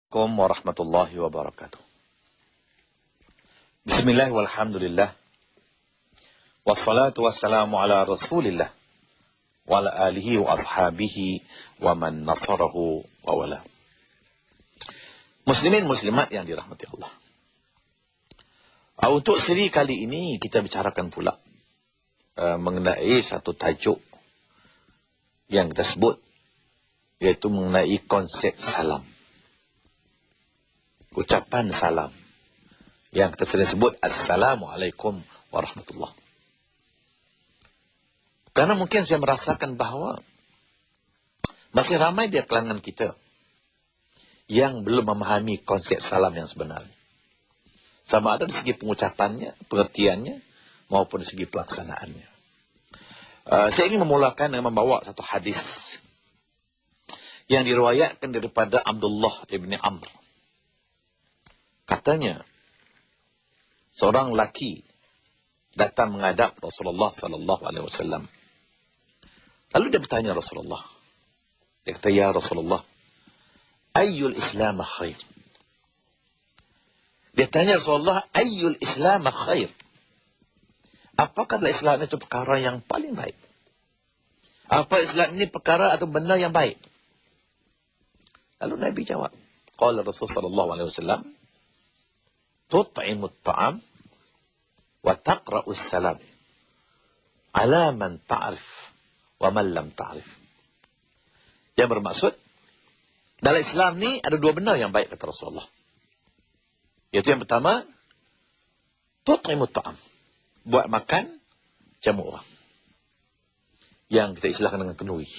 Assalamualaikum warahmatullahi wabarakatuh. Bismillah walhamdulillah. Wassalatu wassalamu ala rasulillah. Wa ala alihi wa ashabihi wa man nasarahu wa wala. Muslimin muslimat yang dirahmati Allah. Untuk seri kali ini kita bicarakan pula mengenai satu tajuk yang kita sebut, yaitu mengenai konsep salam. Ucapan salam yang kita sering sebut Assalamualaikum warahmatullahi. Karena mungkin saya merasakan bahawa masih ramai di kalangan kita yang belum memahami konsep salam yang sebenarnya. Sama ada di segi pengucapannya, pengertiannya, maupun di segi pelaksanaannya. Saya ingin memulakan dengan membawa satu hadis yang diriwayatkan daripada Abdullah ibn Amr. Katanya, seorang lelaki datang menghadap Rasulullah sallallahu alaihi wasallam. Lalu dia bertanya Rasulullah. Dia kata, "Ya Rasulullah, ayyul Islam khair?" Dia tanya Rasulullah, "Ayyul Islam khair?" Apakah Islam itu perkara yang paling baik? Apa Islam ini perkara atau benda yang baik? Lalu Nabi jawab, qala Rasul sallallahu alaihi wasallam, tut'imut ta'am wa taqra'us salam ala man ta'rif wa man lam ta'rif. Yang bermaksud, dalam Islam ni ada dua benda yang baik, kata Rasulullah. Yaitu yang pertama, tut'imut ta'am, buat makan jamu orang, yang kita istilahkan dengan kenuri.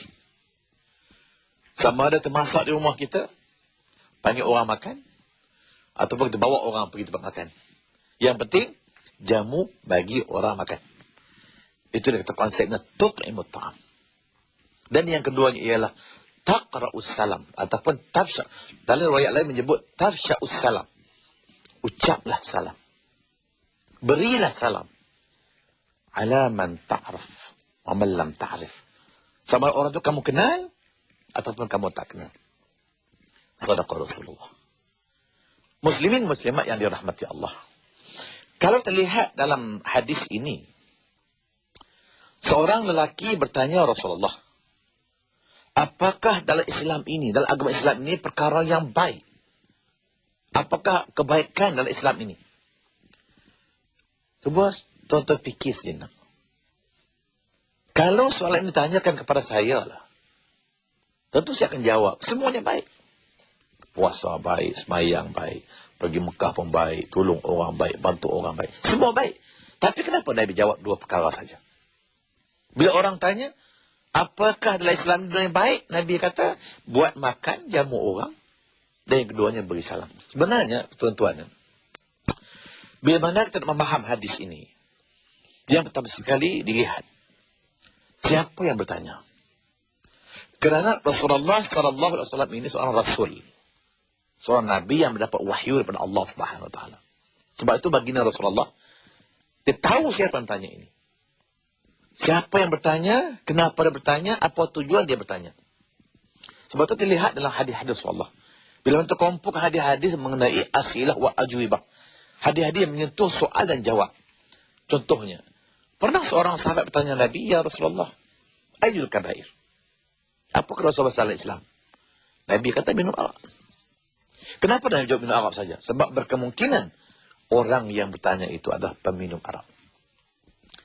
Sama ada termasak di rumah kita, panggil orang makan, ataupun kita bawa orang pergi tempat makan. Yang penting, jamu bagi orang makan. Itu dia kata konsepnya tut'imut ta'am. Dan yang keduanya ialah taqra'us salam, ataupun tafsya. Dalam riwayat lain menyebut tafsya'us salam. Ucaplah salam. Berilah salam. Ala man ta'rif wa man lam ta'rif. Sama orang itu kamu kenal, ataupun kamu tak kenal. Sadaqah Rasulullah. Muslimin muslimat yang dirahmati Allah. Kalau terlihat dalam hadis ini, seorang lelaki bertanya Rasulullah, apakah dalam Islam ini, dalam agama Islam ini perkara yang baik? Apakah kebaikan dalam Islam ini? Cuba tuan-tuan fikir sejenak. Kalau soalan ini ditanyakan kepada saya lah, tentu saya akan jawab, semuanya baik. Puasa baik, semayang baik, pergi Mekah pun baik, tolong orang baik, bantu orang baik. Semua baik. Tapi kenapa Nabi jawab dua perkara saja? Bila orang tanya, apakah dalam Islam yang baik? Nabi kata, buat makan, jamu orang. Dan yang keduanya beri salam. Sebenarnya, tuan-tuan, bila mana kita memaham hadis ini, yang pertama sekali dilihat, siapa yang bertanya? Kerana Rasulullah sallallahu alaihi wasallam ini seorang rasul. Seorang Nabi yang mendapat wahyu daripada Allah Subhanahu Wa Taala. Sebab itu baginda Rasulullah, dia tahu siapa yang bertanya ini. Siapa yang bertanya, kenapa dia bertanya, apa tujuan dia bertanya. Sebab itu dilihat dalam hadis-hadis Rasulullah. Bila kita kumpulkan hadis-hadis mengenai asilah wa ajwibah. Hadis-hadis yang menyentuh soal dan jawab. Contohnya, pernah seorang sahabat bertanya Nabi, "Ya Rasulullah, ayyul kabair?" Apakah Rasulullah sallallahu alaihi wasallam? Nabi kata, minum arak. Kenapa Nabi jawab minum arak saja? Sebab berkemungkinan orang yang bertanya itu adalah peminum arak.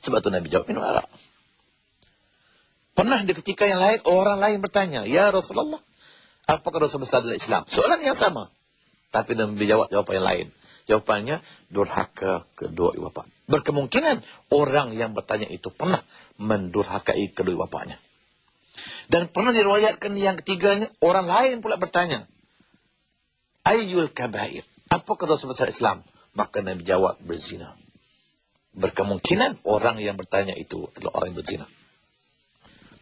Sebab itu Nabi jawab minum arak. Pernah di ketika yang lain, orang lain bertanya, "Ya Rasulullah, apakah Rasulullah sallallahu alaihi wasallam?" Soalan yang sama. Tapi Nabi jawab jawapan yang lain. Jawapannya, durhaka kedua ibu bapa. Berkemungkinan orang yang bertanya itu pernah mendurhakai kedua ibu bapanya. Dan pernah diriwayatkan yang ketiganya, orang lain pula bertanya, ayyul kabair? Apakah Rasulullah Islam? Maka Nabi jawab, berzina. Berkemungkinan orang yang bertanya itu adalah orang yang berzina.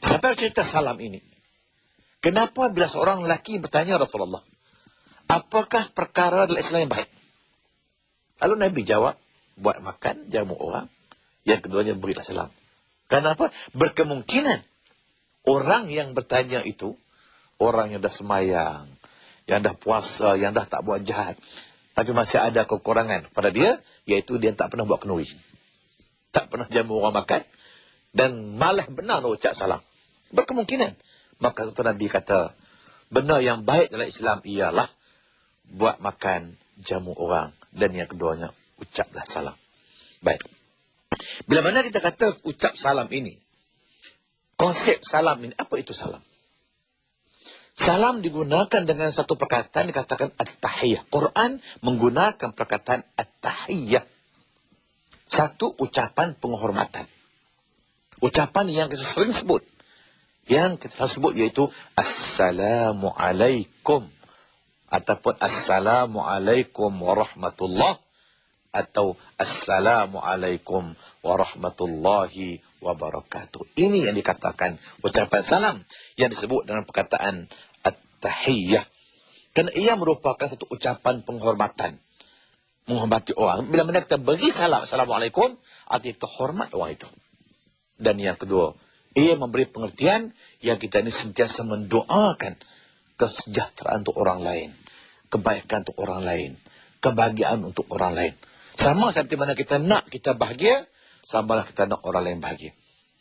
Sampai cerita salam ini. Kenapa bila seorang lelaki bertanya Rasulullah, apakah perkara dalam Islam yang baik? Lalu Nabi jawab, buat makan, jamu orang. Yang keduanya berilah salam. Kenapa? Berkemungkinan orang yang bertanya itu, orang yang dah semayang, yang dah puasa, yang dah tak buat jahat, tapi masih ada kekurangan pada dia, iaitu dia tak pernah buat kenduri, tak pernah jamu orang makan, dan malah benar nak ucap salam. Berkemungkinan. Maka Nabi kata, benar yang baik dalam Islam ialah buat makan, jamu orang, dan yang keduanya, ucaplah salam. Baik. Bila mana kita kata ucap salam ini, konsep salam ini, apa itu salam? Salam digunakan dengan satu perkataan dikatakan at-tahiyyah. Quran menggunakan perkataan at-tahiyyah. Satu ucapan penghormatan. Ucapan yang kita sering sebut. Yang kita sebut iaitu Assalamualaikum. Ataupun Assalamualaikum warahmatullah. Atau Assalamualaikum warahmatullahi wabarakatuh. Ini yang dikatakan ucapan salam yang disebut dengan perkataan at-tahiyyah. Kerana ia merupakan satu ucapan penghormatan. Menghormati orang. Bila mana kita beri salam, Assalamualaikum, artinya kita hormat orang itu. Dan yang kedua, ia memberi pengertian yang kita ini sentiasa mendoakan kesejahteraan untuk orang lain. Kebaikan untuk orang lain. Kebahagiaan untuk orang lain. Sama seperti mana kita nak kita bahagia, samalah kita nak orang lain bahagia.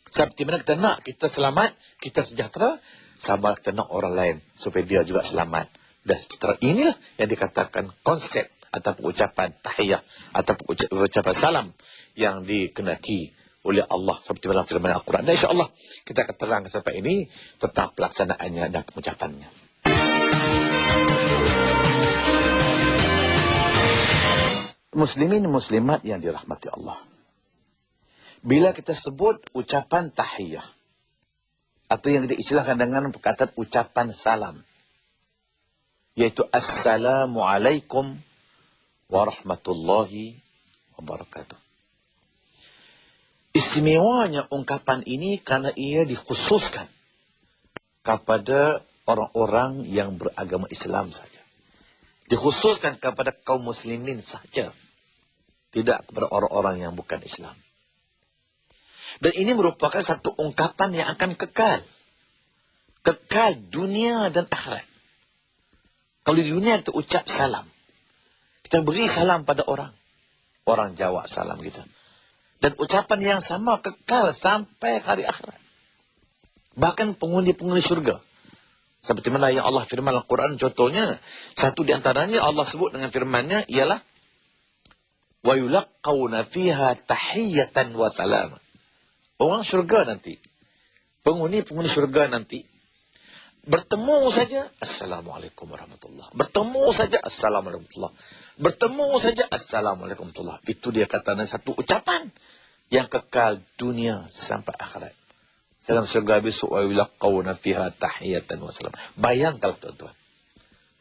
Seperti mana kita nak kita selamat, kita sejahtera, samalah kita nak orang lain supaya dia juga selamat dan sejahtera. Inilah yang dikatakan konsep ataupun ucapan tahiyyah ataupun ucapan salam yang dikenaki oleh Allah seperti dalam firman Al-Quran. Dan insya-Allah kita akan terangkan sampai ini tentang pelaksanaannya dan pengucapannya. Muslimin muslimat yang dirahmati Allah. Bila kita sebut ucapan tahiyyah atau yang diistilahkan dengan perkataan ucapan salam, yaitu Assalamualaikum warahmatullahi wabarakatuh. Istimewanya ungkapan ini karena ia dikhususkan kepada orang-orang yang beragama Islam saja. Dikhususkan kepada kaum muslimin saja. Tidak kepada orang-orang yang bukan Islam. Dan ini merupakan satu ungkapan yang akan kekal. Kekal dunia dan akhirat. Kalau di dunia kita ucap salam. Kita beri salam pada orang. Orang jawab salam kita. Dan ucapan yang sama kekal sampai hari akhirat. Bahkan pengundi-pengundi syurga. Seperti mana yang Allah firman Al-Quran contohnya. Satu di antaranya Allah sebut dengan firmannya ialah wa yulaqqawna fiha tahiyyatan wa salam. Orang syurga nanti, penghuni syurga nanti bertemu saja Assalamualaikum warahmatullah. Bertemu saja Assalamualaikum warahmatullah. Bertemu saja Assalamualaikum warahmatullah. Itu dia katakan satu ucapan yang kekal dunia sampai akhirat. Dalam syurga besok wa yulaqqawna fiha tahiyyatan wa salam. Bayangkan tuan-tuan.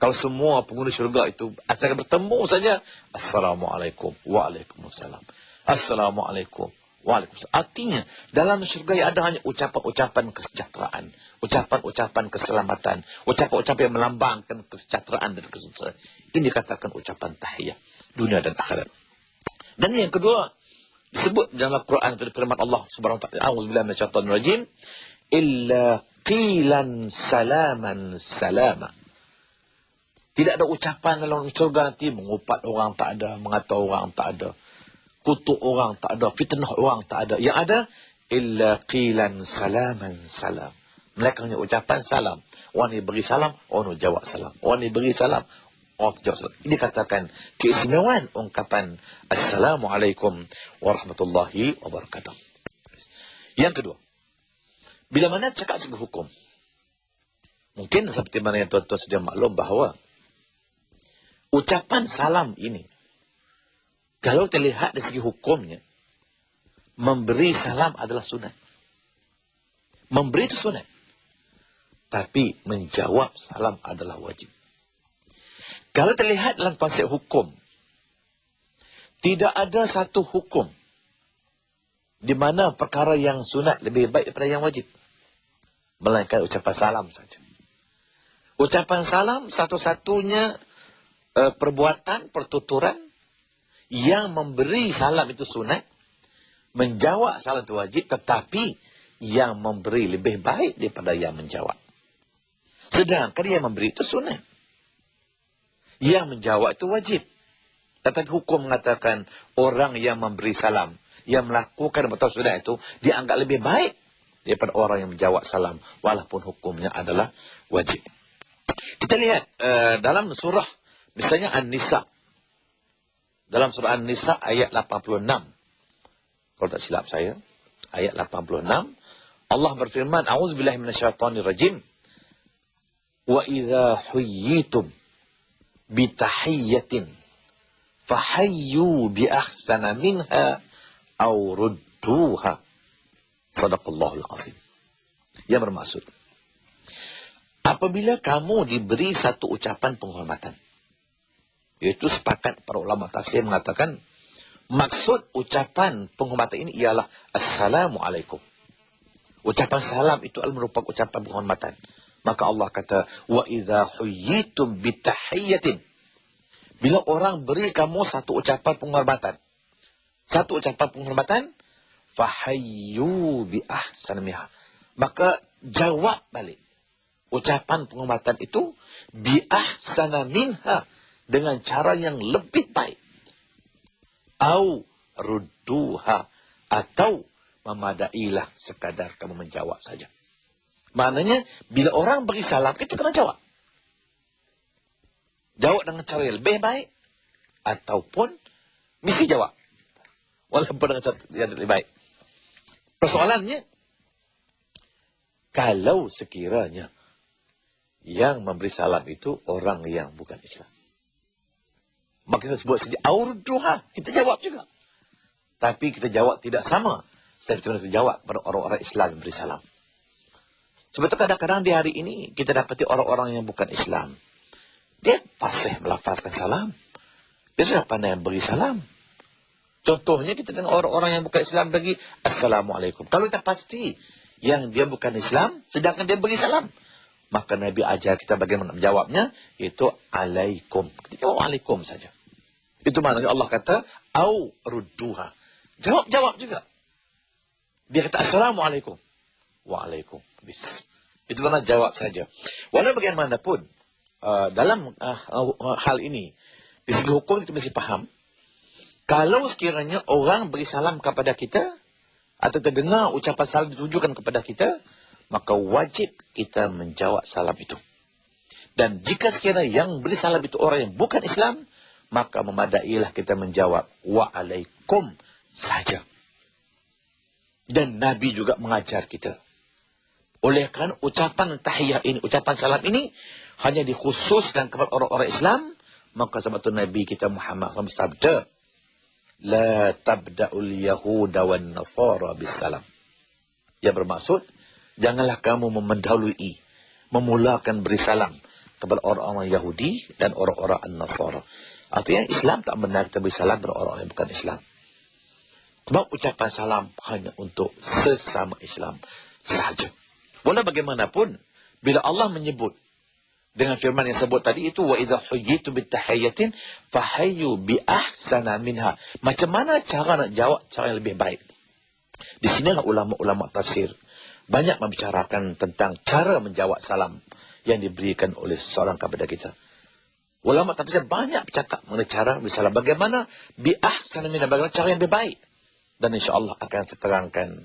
Kalau semua penghuni syurga itu asal bertemu saja Assalamualaikum waalaikumsalam. Assalamualaikum waalaikumsalam. Artinya dalam syurga yang ada hanya ucapan-ucapan kesejahteraan, ucapan-ucapan keselamatan, ucapan-ucapan yang melambangkan kesejahteraan dan kesuksesan. Ini dikatakan ucapan tahiyyah dunia dan akhirat. Dan yang kedua disebut dalam Al-Quran firman Allah Subhanahu wa taala, a'udzubillahi minasyaitonir rajim, illa qilan salaman salama. Tidak ada ucapan dalam syurga nanti mengupat orang tak ada, mengata orang tak ada, kutuk orang tak ada, fitnah orang tak ada. Yang ada illa qilan salaman salam. Mereka hanya ucapan salam. Orang ni beri salam, orang ni jawab salam. Orang ni beri salam, orang tu jawab salam. Ini katakan keistimewaan ungkapan Assalamualaikum warahmatullahi wabarakatuh. Yang kedua, bila mana cakap segi hukum, mungkin seperti mana yang tuan-tuan sudah maklum bahawa ucapan salam ini, kalau terlihat dari segi hukumnya, memberi salam adalah sunat. Memberi itu sunat. Tapi menjawab salam adalah wajib. Kalau terlihat dalam konsep hukum, tidak ada satu hukum di mana perkara yang sunat lebih baik daripada yang wajib. Melainkan ucapan salam saja. Ucapan salam satu-satunya perbuatan, pertuturan yang memberi salam itu sunat, menjawab salam itu wajib, tetapi yang memberi lebih baik daripada yang menjawab. Sedangkan yang memberi itu sunat. Yang menjawab itu wajib. Tetapi hukum mengatakan orang yang memberi salam, yang melakukan betul sunnah itu, dianggap lebih baik daripada orang yang menjawab salam, walaupun hukumnya adalah wajib. Kita lihat dalam surah, misalnya An-Nisa. Dalam surah An-Nisa ayat 86. Kalau tak silap saya, ayat 86. Allah berfirman, A'udzubillahi minasyaitonirrajim. Wa idza huyyitum bitahiyyatin fahayyu bi ahsana minha aw rudduha. Sadaqallahul azim. Yang bermaksud, apabila kamu diberi satu ucapan penghormatan, itu sepakat para ulama tafsir mengatakan, maksud ucapan penghormatan ini ialah Assalamualaikum. Ucapan salam itu merupakan ucapan penghormatan. Maka Allah kata, wa idza huyyitum bitahiyyatin. Bila orang beri kamu satu ucapan penghormatan, fahayyu bi ahsani minha. Maka jawab balik ucapan penghormatan itu bi ahsana minha, dengan cara yang lebih baik. Au rudduha, atau memadailah sekadar kamu menjawab saja. Maknanya, bila orang beri salam, kita kena jawab. Jawab dengan cara yang lebih baik, ataupun mesti jawab. Walaupun dengan cara yang lebih baik. Persoalannya, kalau sekiranya yang memberi salam itu orang yang bukan Islam, maka kita sebut saja aurduha, kita jawab juga. Tapi kita jawab tidak sama seperti kita jawab pada orang-orang Islam yang beri salam. Sebab itu kadang-kadang di hari ini kita dapati orang-orang yang bukan Islam, dia fasih melafazkan salam. Dia sudah pandai beri salam. Contohnya kita dengan orang-orang yang bukan Islam bagi Assalamualaikum. Kalau kita pasti yang dia bukan Islam, sedangkan dia beri salam, maka Nabi ajar kita bagaimana menjawabnya, yaitu alaikum. Kita jawab alaikum saja. Itu maknanya Allah kata, au rudduha. Jawab juga. Dia kata Assalamualaikum. Waalaikum. Habis. Itu mana jawab saja. Walau bagaimanapun, dalam hal ini, di segi hukum kita mesti faham, kalau sekiranya orang beri salam kepada kita, atau terdengar ucapan salam ditujukan kepada kita, maka wajib kita menjawab salam itu. Dan jika sekiranya yang beri salam itu orang yang bukan Islam, maka memadailah kita menjawab waalaikum saja. Dan Nabi juga mengajar kita. Oleh kerana ucapan tahiyah ini, ucapan salam ini, hanya dikhususkan kepada orang-orang Islam, maka sebab itu Nabi kita Muhammad SAW sabda, La tabda'ul yahuda wan nasara bis salam. Yang bermaksud, janganlah kamu mendahului, memulakan beri salam kepada orang-orang Yahudi dan orang-orang An-Nasara. Artinya Islam tak benar kita beri salam kepada orang-orang yang bukan Islam. Sebab ucapan salam hanya untuk sesama Islam sahaja. Walau bagaimanapun, bila Allah menyebut dengan firman yang sebut tadi itu, wa idza huyyitu bitahiyyatin fahayyu bi ahsana minha. Macam mana cara nak jawab cara yang lebih baik? Di sinilah ulama-ulama tafsir banyak membicarakan tentang cara menjawab salam yang diberikan oleh seorang kepada kita. Ulama tafsir banyak bercakap mengenai cara bersalam. Bagaimana bi ahsana minha, bagaimana cara yang lebih baik. Dan insya-Allah akan saya terangkan